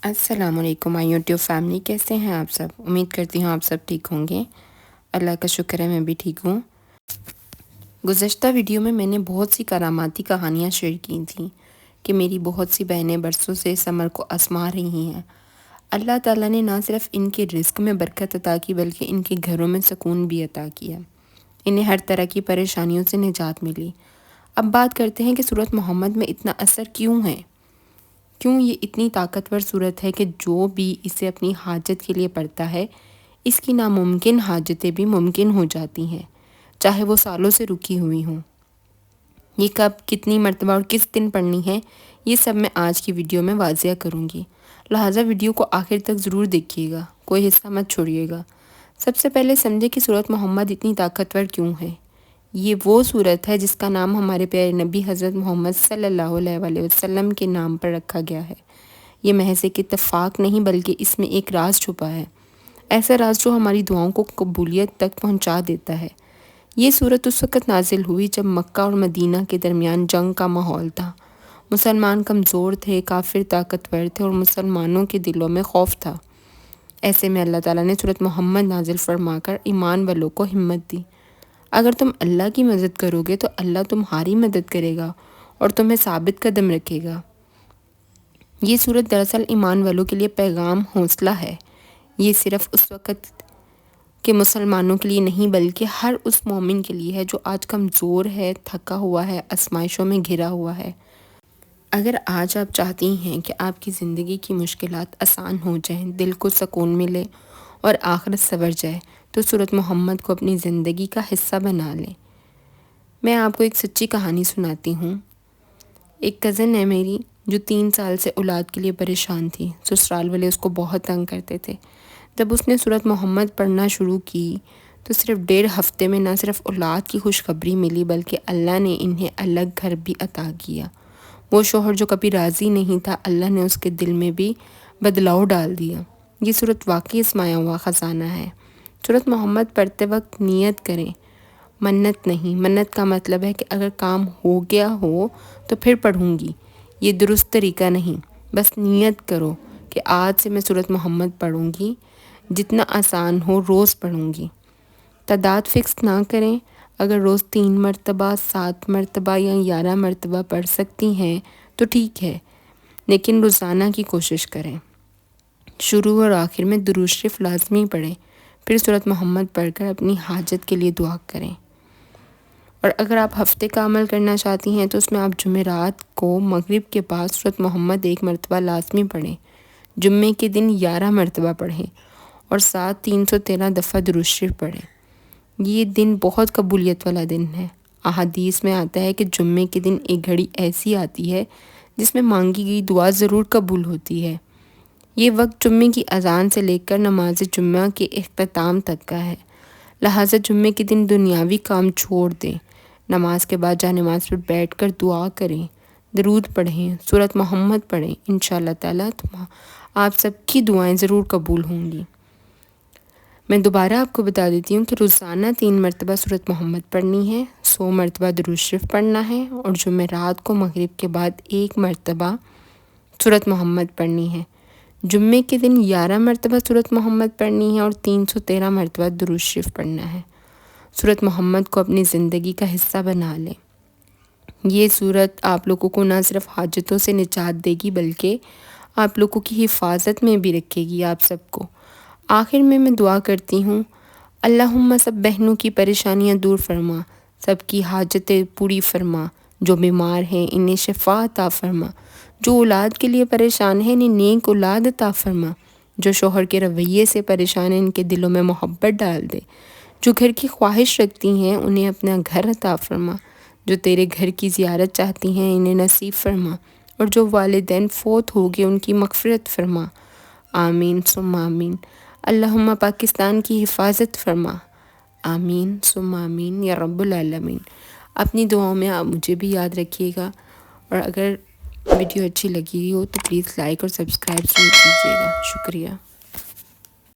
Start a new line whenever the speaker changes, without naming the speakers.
السلام علیکم مائی YouTube family, کیسے ہیں آپ سب؟ امید کرتی ہوں آپ سب ٹھیک ہوں گے۔ اللہ کا شکر ہے میں بھی ٹھیک ہوں۔ گزشتہ ویڈیو میں نے بہت سی کراماتی کہانیاں شیئر کی تھیں کہ میری بہت سی بہنیں برسوں سے اس عمل کو آزما رہی ہیں۔ اللہ تعالیٰ نے نہ صرف ان کے رزق میں برکت عطا کی بلکہ ان کے گھروں میں سکون بھی عطا کیا۔ انہیں ہر طرح کی پریشانیوں سے نجات ملی۔ اب بات کرتے ہیں کہ سورۃ محمد میں اتنا اثر کیوں ہے؟ کیوں یہ اتنی طاقتور صورت ہے کہ جو بھی اسے اپنی حاجت کے لیے پڑھتا ہے اس کی ناممکن حاجتیں بھی ممکن ہو جاتی ہیں، چاہے وہ سالوں سے رکی ہوئی ہوں۔ یہ کب، کتنی مرتبہ اور کس دن پڑھنی ہے، یہ سب میں آج کی ویڈیو میں واضح کروں گی، لہٰذا ویڈیو کو آخر تک ضرور دیکھیے گا، کوئی حصہ مت چھوڑیے گا۔ سب سے پہلے سمجھے کہ سورۃ محمد اتنی طاقتور کیوں ہے۔ یہ وہ سورت ہے جس کا نام ہمارے پیارے نبی حضرت محمد صلی اللہ علیہ وآلہ وسلم کے نام پر رکھا گیا ہے۔ یہ محض ایک اتفاق نہیں بلکہ اس میں ایک راز چھپا ہے، ایسا راز جو ہماری دعاؤں کو قبولیت تک پہنچا دیتا ہے۔ یہ سورت اس وقت نازل ہوئی جب مکہ اور مدینہ کے درمیان جنگ کا ماحول تھا۔ مسلمان کمزور تھے، کافر طاقتور تھے اور مسلمانوں کے دلوں میں خوف تھا۔ ایسے میں اللہ تعالیٰ نے سورۃ محمد نازل فرما کر ایمان والوں کو ہمت دی۔ اگر تم اللہ کی مدد کرو گے تو اللہ تمہاری مدد کرے گا اور تمہیں ثابت قدم رکھے گا۔ یہ سورت دراصل ایمان والوں کے لیے پیغام حوصلہ ہے۔ یہ صرف اس وقت کے مسلمانوں کے لیے نہیں بلکہ ہر اس مومن کے لیے ہے جو آج کمزور ہے، تھکا ہوا ہے، آزمائشوں میں گھرا ہوا ہے۔ اگر آج آپ چاہتی ہیں کہ آپ کی زندگی کی مشکلات آسان ہو جائیں، دل کو سکون ملے اور آخرت سنور جائے تو سورۃ محمد کو اپنی زندگی کا حصہ بنا لیں۔ میں آپ کو ایک سچی کہانی سناتی ہوں۔ ایک کزن ہے میری جو 3 سال سے اولاد کے لیے پریشان تھی۔ سسرال والے اس کو بہت تنگ کرتے تھے۔ جب اس نے سورۃ محمد پڑھنا شروع کی تو صرف 1.5 ہفتے میں نہ صرف اولاد کی خوشخبری ملی بلکہ اللہ نے انہیں الگ گھر بھی عطا کیا۔ وہ شوہر جو کبھی راضی نہیں تھا، اللہ نے اس کے دل میں بھی بدلاؤ ڈال دیا۔ یہ سورت واقعی اسمایا ہوا خزانہ ہے۔ سورۃ محمد پڑھتے وقت نیت کریں، منت نہیں۔ منت کا مطلب ہے کہ اگر کام ہو گیا ہو تو پھر پڑھوں گی، یہ درست طریقہ نہیں۔ بس نیت کرو کہ آج سے میں سورۃ محمد پڑھوں گی، جتنا آسان ہو روز پڑھوں گی۔ تعداد فکس نہ کریں، اگر روز 3 مرتبہ، 7 مرتبہ یا 11 مرتبہ پڑھ سکتی ہیں تو ٹھیک ہے، لیکن روزانہ کی کوشش کریں۔ شروع اور آخر میں درود شریف لازمی پڑھیں، پھر سورۃ محمد پڑھ کر اپنی حاجت کے لیے دعا کریں۔ اور اگر آپ ہفتے کا عمل کرنا چاہتی ہیں تو اس میں آپ جمعرات کو مغرب کے بعد سورۃ محمد 1 مرتبہ لازمی پڑھیں، جمعے کے دن 11 مرتبہ پڑھیں اور ساتھ 313 دفعہ درود شریف پڑھیں۔ یہ دن بہت قبولیت والا دن ہے۔ احادیث میں آتا ہے کہ جمعے کے دن ایک گھڑی ایسی آتی ہے جس میں مانگی گئی دعا ضرور قبول ہوتی ہے۔ یہ وقت جمعے کی اذان سے لے کر نماز جمعہ کے اختتام تک کا ہے، لہٰذا جمعے کے دن دنیاوی کام چھوڑ دیں، نماز کے بعد جانماز پر بیٹھ کر دعا کریں، درود پڑھیں، سورۃ محمد پڑھیں، انشاءاللہ تعالیٰ آپ سب کی دعائیں ضرور قبول ہوں گی۔ میں دوبارہ آپ کو بتا دیتی ہوں کہ روزانہ 3 مرتبہ سورۃ محمد پڑھنی ہے، 100 مرتبہ درود شریف پڑھنا ہے اور جمعرات کو مغرب کے بعد 1 مرتبہ سورۃ محمد پڑھنی ہے۔ جمعے کے دن 11 مرتبہ سورۃ محمد پڑھنی ہے اور 313 مرتبہ درود شریف پڑھنا ہے۔ سورۃ محمد کو اپنی زندگی کا حصہ بنا لیں۔ یہ سورت آپ لوگوں کو نہ صرف حاجتوں سے نجات دے گی بلکہ آپ لوگوں کی حفاظت میں بھی رکھے گی آپ سب کو۔ آخر میں دعا کرتی ہوں، اللہم سب بہنوں کی پریشانیاں دور فرما، سب کی حاجتیں پوری فرما، جو بیمار ہیں انہیں شفا عطا فرما، جو اولاد کے لیے پریشان ہیں انہیں نیک اولاد عطا فرما، جو شوہر کے رویے سے پریشان ہیں ان کے دلوں میں محبت ڈال دے، جو گھر کی خواہش رکھتی ہیں انہیں اپنا گھر عطا فرما، جو تیرے گھر کی زیارت چاہتی ہیں انہیں نصیب فرما، اور جو والدین فوت ہو گئے ان کی مغفرت فرما۔ آمین ثم آمین۔ اللہم پاکستان کی حفاظت فرما، آمین ثم آمین یا رب العالمین۔ اپنی دعاؤں میں آپ مجھے بھی یاد رکھیے گا، اور اگر ویڈیو اچھی لگی ہو تو پلیز لائک اور سبسکرائب ضرور کیجیے گا۔ شکریہ۔